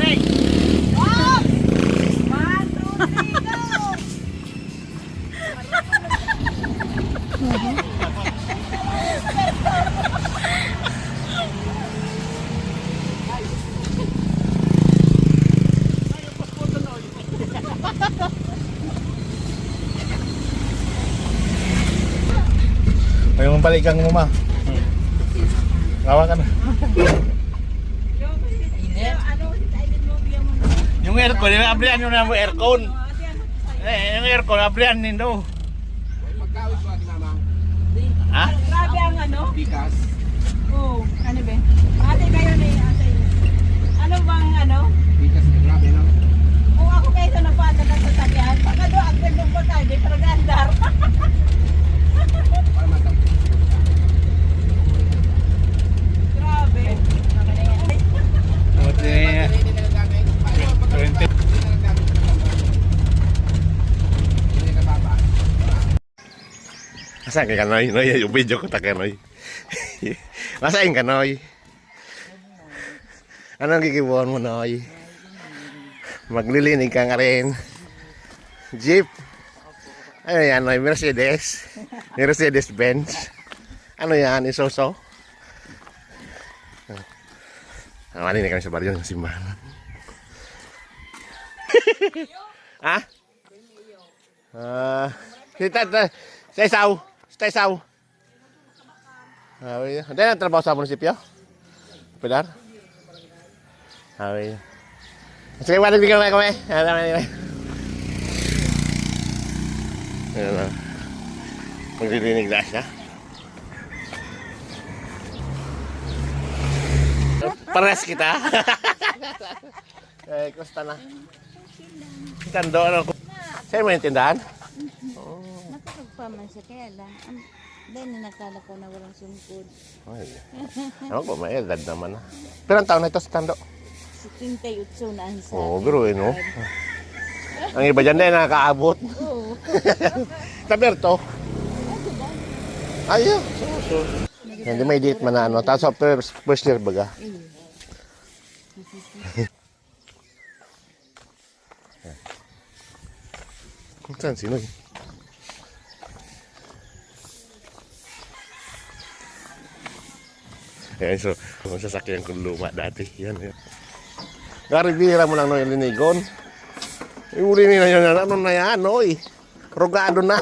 pare. Oh! 1, 2, 3, go! Ay, yung balikan mo ma. Ngawa ka na. Yung aircon, yung abrihan nyo na mo aircon. Yung aircon, abrihan nindo. Magkawit ko ati mama. Ha? Grabe ang ano? Bigas. Oo, ano ba? Ate kayo ni ate. Ano bang ano? Bigas na grabe no. Kung ako kayo sa napata ng sasakyan, baka doon ang gandong ko tayo, di pero gandar. Para matang. Grabe. Buti na 20. Asan ka Noy? Noy, yung video ko taka Noy. Masain ka Noy? Anong gigibuhan mo Noy? Maglilinig ka nga rin. Jeep. Ano yan Noy? Mercedes. Mercedes Benz. Ano yan? Isoso? Awalin na kami sa baryo ng simbahan. Ha? Sa isaw. Sa isaw. Hindi na trabaho sa munisipyo? Pilar? Sige, walang bigyan na kami. Ayan na. Maglilinig na siya. Pares kita. Eh, kusta na? Tando, ano ko? Sa'yo mo yung tindahan? Nakakagpaman siya kaya lang. Dahil na nakala ko na walang sungkod. Ay, ano ko, may edad naman na. Pero ang taon na ito sa Tando? 78 na ang sa Oo, pero no? Ang iba dyan na nakakaabot. Oo. Sa Berto? Ayaw. Hindi may date man na ano. Tapos first year baga. Saan sino yun? Ayan, so, kung sasakyan kong luma dati. Yan, yan. Garibira mo lang no yung linigon. Iuli nila yun, ano na yan, oy. Rogado na.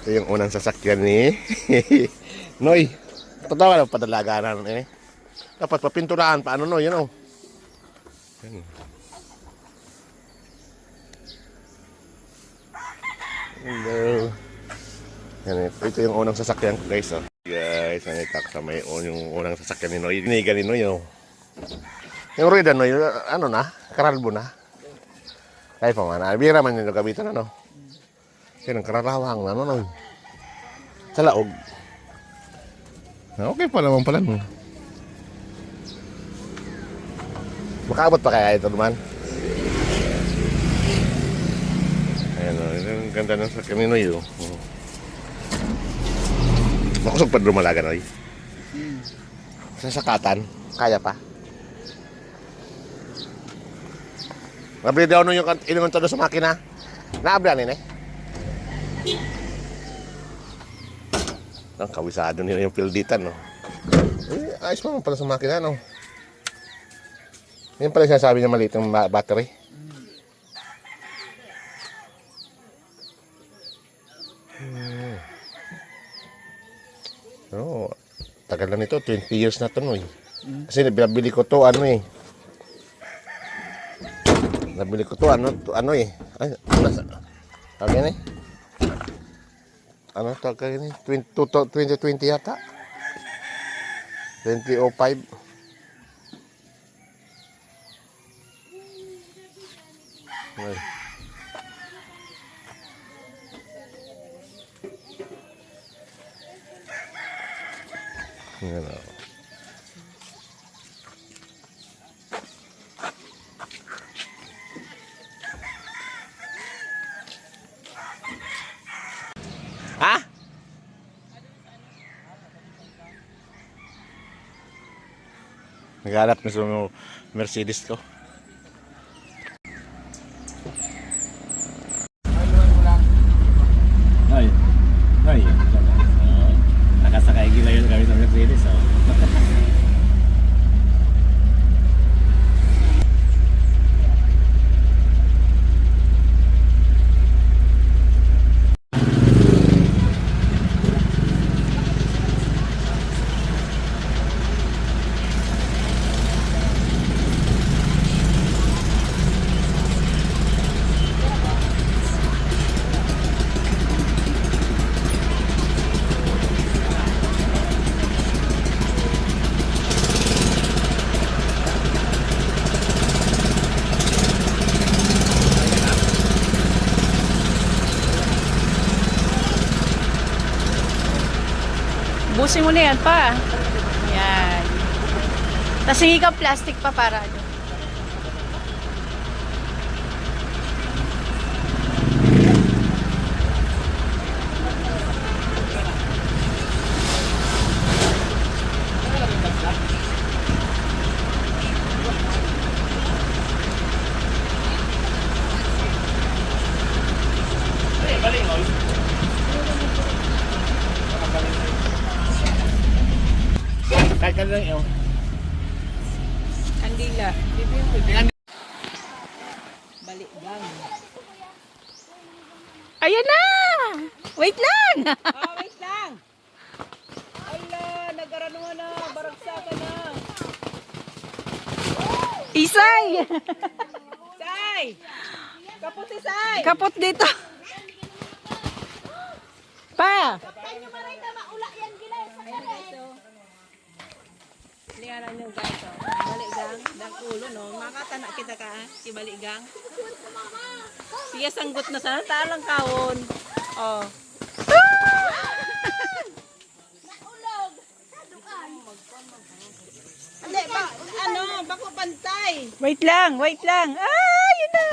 Ito yung unang sasakyan ni Noy. Totoo lang padalaganan eh. Dapat papinturahan paano no, yun oh. Yan. Hello. Yan, ito yung unang sasakyan ko guys oh. Guys, nanita ko sa may yung unang sasakyan ni Noy. Inigal ni Noy oh. Yung rueda Noy, ano na? Karalbo na. Kaya pa man, bira man yung gabitan ano. Kasi ng karalawang na ano Noy. Sa laog. Okay pa naman pala no. Makaabot pa kaya ito naman. Ayan o, yung ganda ng sakyan ni Noy o. Makusog pa dumalaga Noy. Sa sakatan, kaya pa. Nabili daw no yung ilingon todo sa makina. Naabranin eh. Ang kawisado nila yung pilditan no. Eh, ayos mo pala sa makina no. Yan pala sinasabi niya maliit yung battery. Oh, tagal na nito, 20 years na to no. Kasi nabili ko to ano eh. Nabili ko to ano eh. Ay, ano eh. Ano tawag ni 2020 yata. 2005. Ay. Yan o. Ha? Naghanap na sa Mercedes ko. Ay. Ay. Nakasakay gila yun kami sa Mercedes. Oh. Busin mo na yan pa. Yan. Tapos hingi ka plastic pa para ano. Kahit ka lang yun. Kandila. Balikgang. Ayan na! Wait lang! Oh, wait lang. Ala, nag-aranuhan na, baragsakan na. Isay! Say! Kapot si Say! Kapot dito. Pa! Lingaran yung guys, oh. Baligang, dang ulo, no? Makatana kita ka, si Baligang. Siya sanggot na sana, talang kawon. Oh. Hindi, ano, bako pantay. Wait lang, wait lang. Ah, yun na!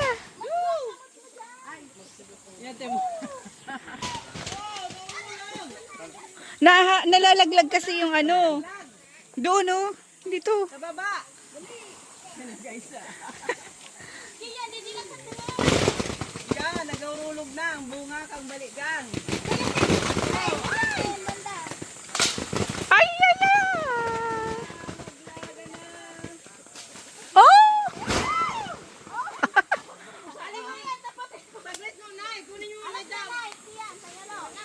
Nalalaglag kasi yung ano. Doon, oh. Dito. Sa baba. Yan, nagurulog na ang bunga kang Baligang. Ay, yan na! Oh! Saglit mo, Nay. Kunin yung ulay daw.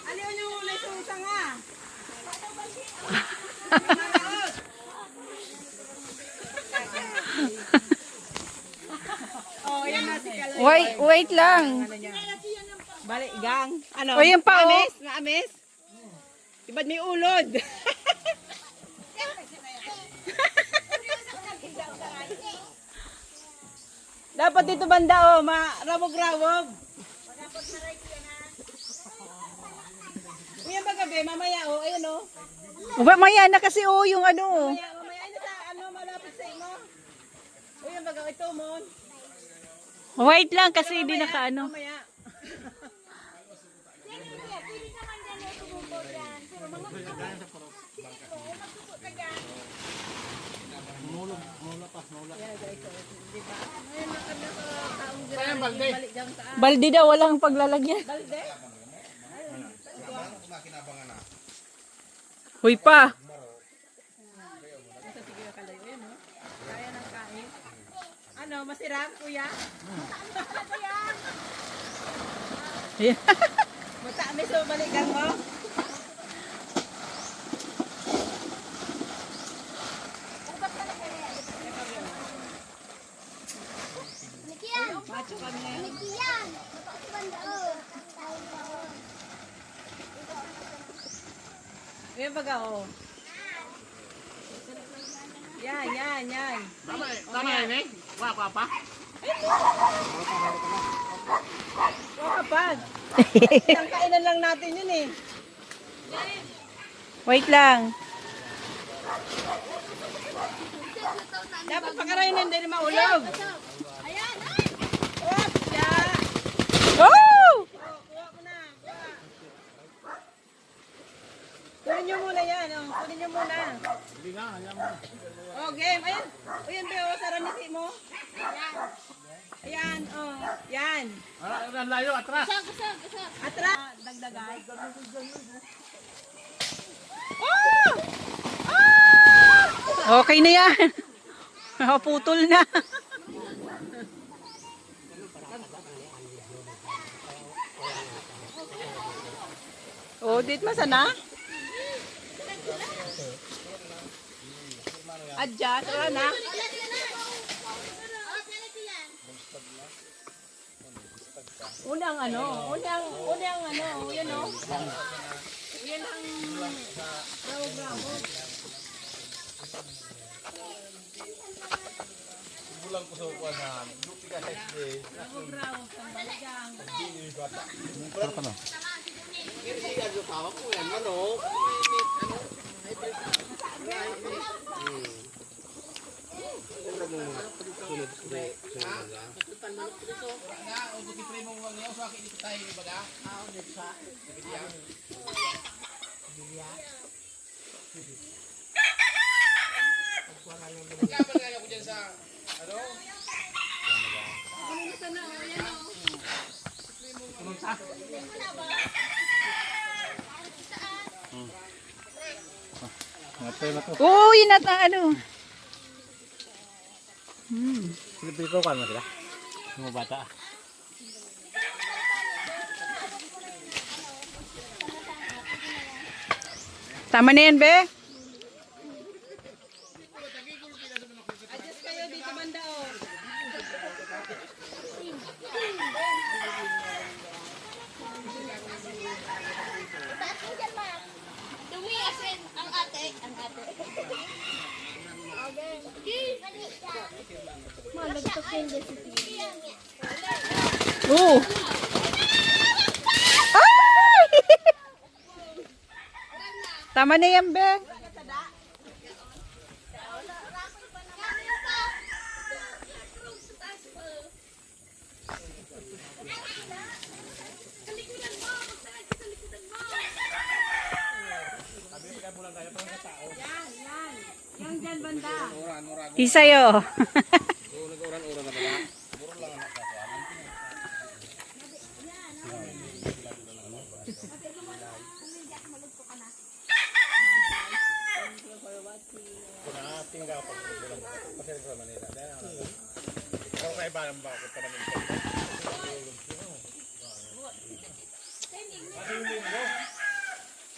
Aliw yung ulay sa usang, ha? Oh, yan na si Kalay. Wait lang. Baligang. Ano? O, yan pa, oh. Maamis? Maamis? Ibad may ulod. Dapat dito banda, oh. Rawog-rawog. Uyan ba gabi? Mamaya, oh. Ayun, oh. Maya na kasi, oh, yung ano. Mamaya na sa, ano, malapit sa imo. Uyan ba ito, mon? Wait lang kasi hindi nakaano. Mamaya. Baldi daw, walang paglalagyan. Huy pa. Ano, masirap, kuya? Ayan. Matamis o balikan mo? Macho kami ngayon. Ayan baga, oh. Yan. Tama yun eh. Waka pa. Kapag. Isang kainan lang natin yun eh. Wait lang. Dapat pakarayin na hindi maulog. Ayan! Oops! Yeah. Oh! Kuha mo na. Kunin nyo muna yan. Oh. Kunin nyo muna. Oh, game. Ayan. Ayan, Beo. Saranisi mo. Ayan. Oh. Yan. Ang layo, atras. Atras. Dagdagan. Oh! Okay na yan. Nakaputol na. Oh, dit masana? Adjust, wala na. Unang ano, yun o. Yan ang bravo. Bulang ko sa kuwan na. Lupi ka sa SD. Bravo, pambaligang. Uy, ano. Pilipiko ka na sila. Mga bata. Tama na yan, be. Adjust kayo dito banda o. Tumiasin ang ate. Malagtok yung desipi. Oh. Tama na yan, be. Yan dyan banda. Isayo.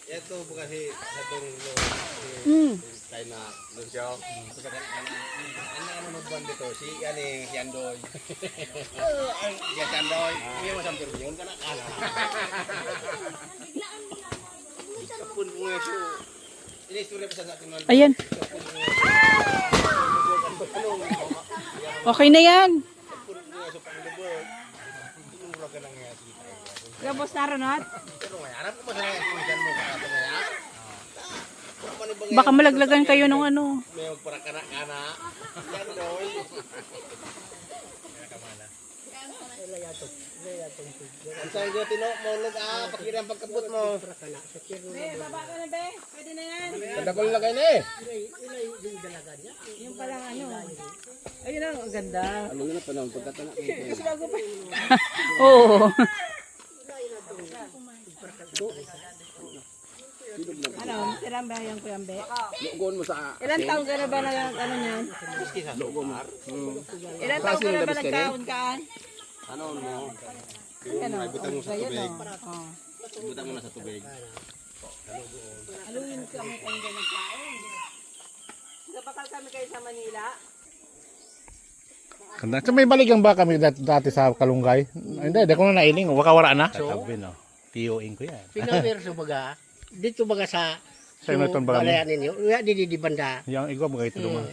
Ito po kasi sa Toronto tayo na doon siya. Ano magban dito? Si Andoy. Si Andoy. Hindi mo sampir yun ka na kala. Kapun mo nga siya. Ini istorya pa sa atin man. Ayan. Okay na yan. Kapun mo nga sa panglubog. Tinura ka lang nga si Gabos na ronot. pero nga, harap ko ba sa minsan mo ka ito nga? Baka malaglagan kayo ng ano. May magparakana-kana. Yan doy. Ang saan ko tino, maulog pakira ang pagkabot mo. Be, baba ka na, be. Pwede na yan. Ganda ko lagay na eh. Yung palang ano. Ayun ang ganda. Ano yun na pa naman pagkatana. Mas bago pa. Oo. Ano, sirang ba yung kuyambe? Lugon mo sa Ilan taon ka na ba na ano niyan? lugon mo. Ilan taon ka na ba nagkaon-kaan? Ano mo? Ano? Butang mo sa tubig. Oh. Butang mo na sa tubig. Aluin kami kayo na nagkaon. Napakal kami kayo sa Manila. Kanda. So may baligang ba kami dati sa Kalungay? Hindi, ko na nailing. Wakawara na. Sabi no. Tiyoin ko yan. Pinawerso baga. Dito baga sa Sa Norton ba kami? balayan ninyo. Uya di banda. Yang ikaw mga ito duman.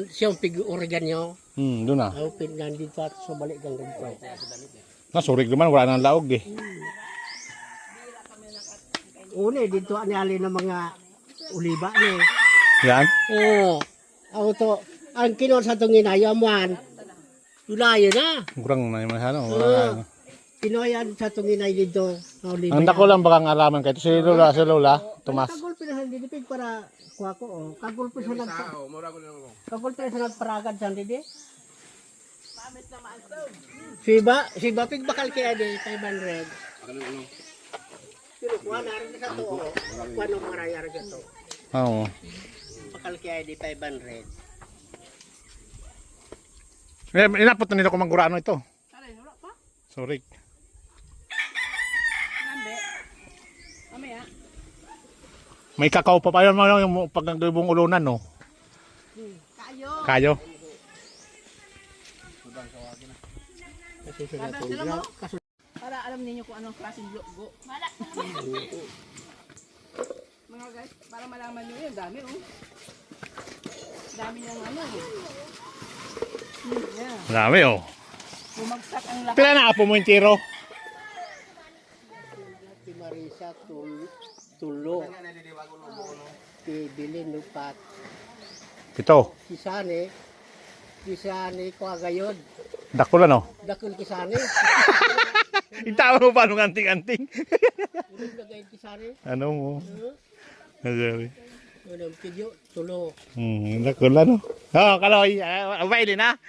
Siyong pig-Oregon nyo. Doon na. Open nandito at sa balik ng ganito. Nasurig naman, wala nang laog eh. Una dito anali ng mga uliba ni. Yan. Oo. Ako to. Ang kinon sa itong inayaman. Tulayo na. Kurang na yung ano. Oo. Pinoyan sa tunginay dito. Ang dako lang baka ngalaman kayo. Si Lola, Tomas. Kagulpi na hindi dipig para kuha ko. Oh. Kagulpi sa Kagulpi sa nagparagad sa hindi. Siba pig bakal kaya di 500. Pero kuha na rin sa to. Kuha nung marayar dito. Oo. Bakal kaya di 500. Inapot na nito kung manggurano ito. Sorry. May kakao pa pa yun yung pag nagdibong ulunan, no? Kayo. Kasi sila to. Para alam ninyo kung anong klaseng logo. Mga guys, para malaman nyo yun, dami oh. Dami ng ano. Yeah. Marami, oh. Bumagsak ang lakas. Pila na apo mo yung tiro? Si Marisa tulo. Si Bilin lupat. Ito. Kisane ko agayod. Dako lang, no? Dakul kisane. Itawa mo pa nung anting-anting. Ulit na gayod kisane. Ano mo? Sorry. Ulit kidyo tulo. Dako lang, no? Oh, kaloy. Availin, ha?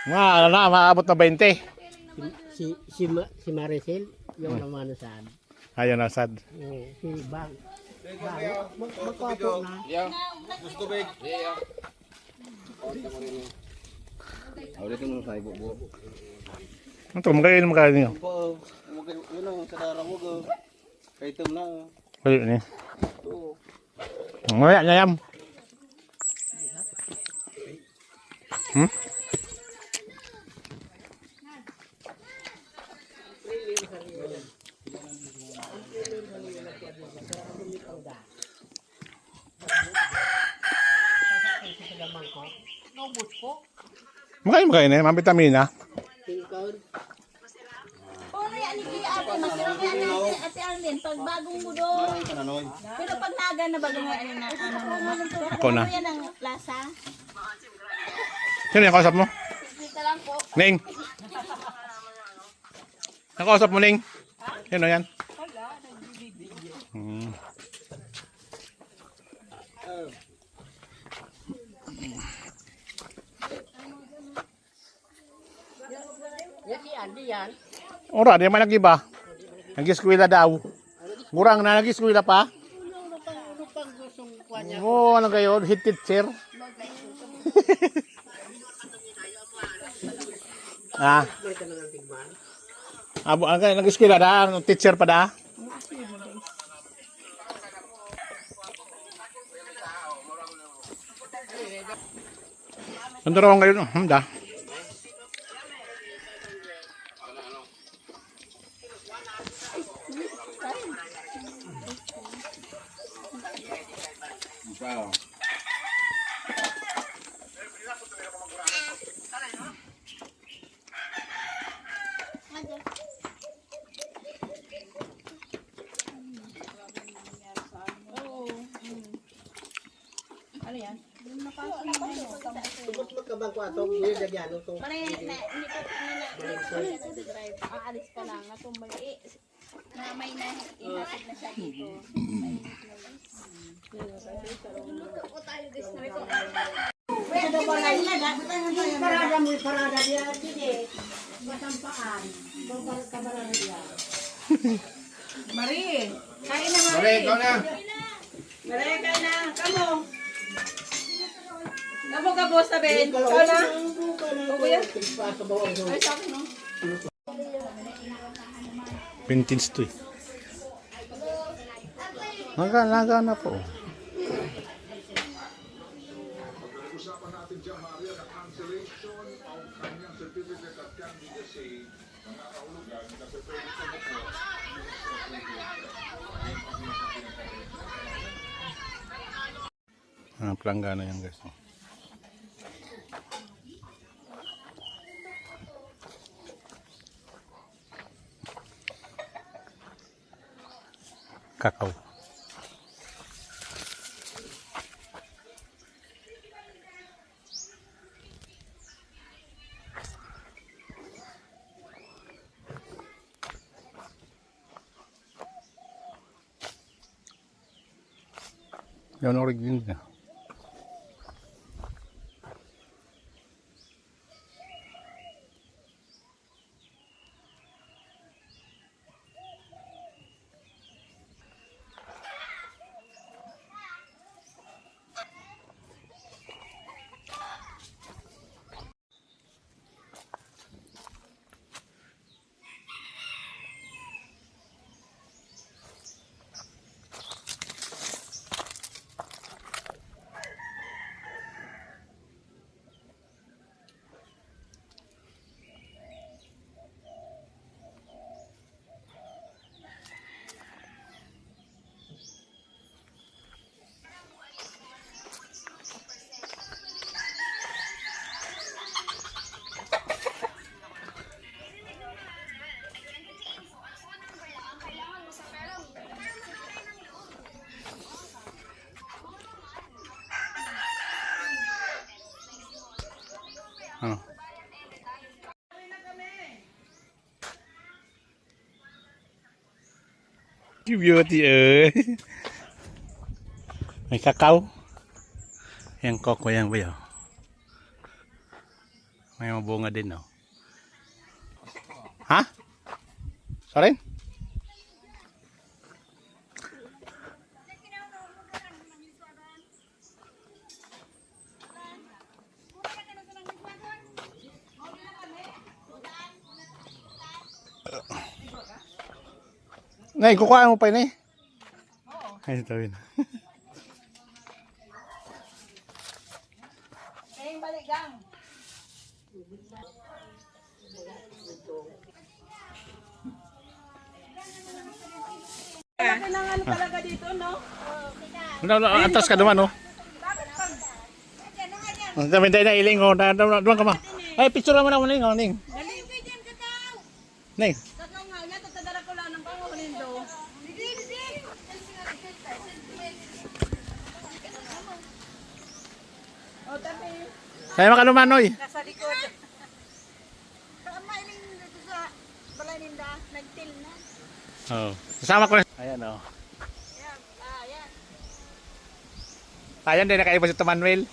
Ano na, maabot na 20. Si Maricel, yung naman saan. Ayaw na, sad. Si Bang. Magkwapo na. Gusto big. Ulitin mo sa ibo. Ito, magkakain mo kain niyo. Po, yun ang sa darang mo go. Kaitom na. Pwede niya. Mamaya, nyayam. Makain eh, mabitamina. Uri, ani kaya ate, masiro kaya ni ate Arlene, pag bagong budol. Pero pag naga na bagong ano na, Ako na. yan ang lasa. Sino yung kausap mo? Dito lang po. Ning! Nakausap mo, Ning? Sino yan? Yan si Andy yan. Ora, di man nag-iba. Nag-eskwela daw. Gurang na nag-eskwela pa. Ano pang gustong kuha niya? Oo, ano kayo? Hit teacher. Ah. May ka na ng tigman. Abo, nag-eskwela da. Teacher pa da. Ano raw ngayon? Da. Ano yan? Tugos magkabang ko ato, buhay na diyan. Pare, hindi ko drive. Aalis pa lang, natumbay. Na may inasid na siya dito. Parada mo, parada diya. Sige. Matampaan. Kabarada diya. Marie! Kain na, Marie! Mare, ikaw na. Marie, kain na! Kamo! Kamo ka, boss, sabihin. Ikaw na? Opo yan? Ay, sa akin, no? Vintage to eh. Naga na po. Planggana yan guys. Kakao. Yan ang original na. Oh. Cái beauty ơi. May kakao. Yang koko yang bayo. May mga bunga din, no? Ha? Sorry? Nay, kukuha mo pa yun eh. Ay, tawin. Kayong balik gang. Kailangan talaga dito, no? Atas ka naman, no? Dami tayo na iling, oh. Doon ka ma. Ay, picture naman ako, Ning. Oh, Ning. Ning. Kakao nga, nga, tatadala ko lang ng pangunin do. O, tabi. Kaya makalumanoy. Nasa likod. Mailing dito sa balaninda, nagtil na. Oh. Kasama ko na. Ayan, oh. Ayan, ayan. Ayan din, nakaiba si Manuel.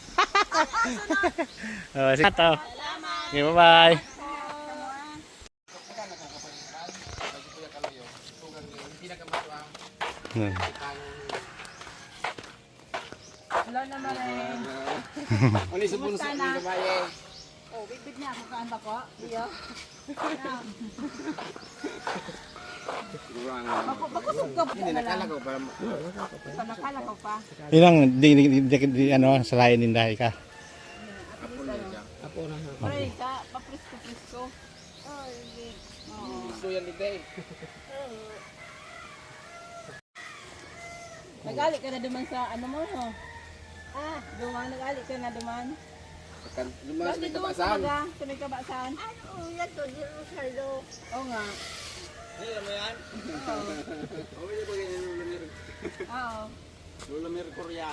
Oh, sige. Ito. Okay, bye-bye. Hello naman eh. Ano sa puno sa babae? Oh, bibig niya ako kaan ba ko? Iyo. Bakusog ka po na lang. Panakala ko pa. Inang di ano salayan din dahil ka. Pre, ka, paprisko-prisko. Oh, hindi. Gusto yan dito eh. Nag-alik ka na duman sa ano mo, no? Duman, nag-alik ka na duman. Lumas may Doon kabasan. sa may kabasan. Ano, yan to, di Rosaldo. Oo nga. Hindi mo yan? Oo, hindi ba ganyan lulamir? Oo. Lulamir Korea.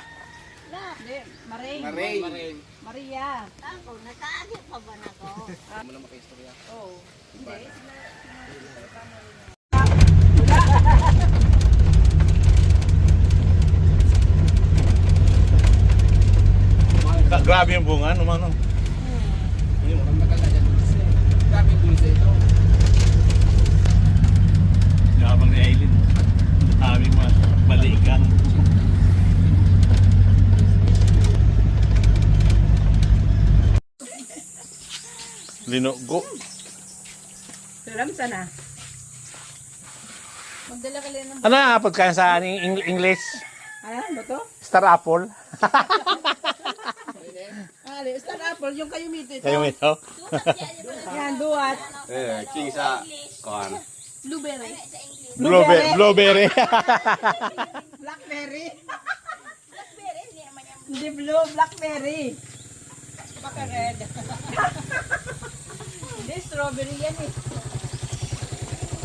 Hindi, Maring. Maring. Maria. Ako, nakaagit pa ba na ko? Ano naman kayo istorya? Oo. Hindi. Grabe yung bunga, no mano. Ang maganda dyan. Grabe yung dulce ito. Habang ni Aileen. Aming balikan. Linugo. Tulam sana. Magdala ka lang ng... Ano ang apod ka sa English? Ano ba to? Star apple. Star apple, yung kayo mito ito. Kayo ito. Yan, duwat. King sa kuhan. Blueberry. Blueberry. Blackberry. Hindi blue, blackberry. Baka red. Hindi, strawberry yan eh.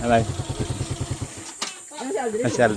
Alay. Ano siya, Aldrin? Masyal.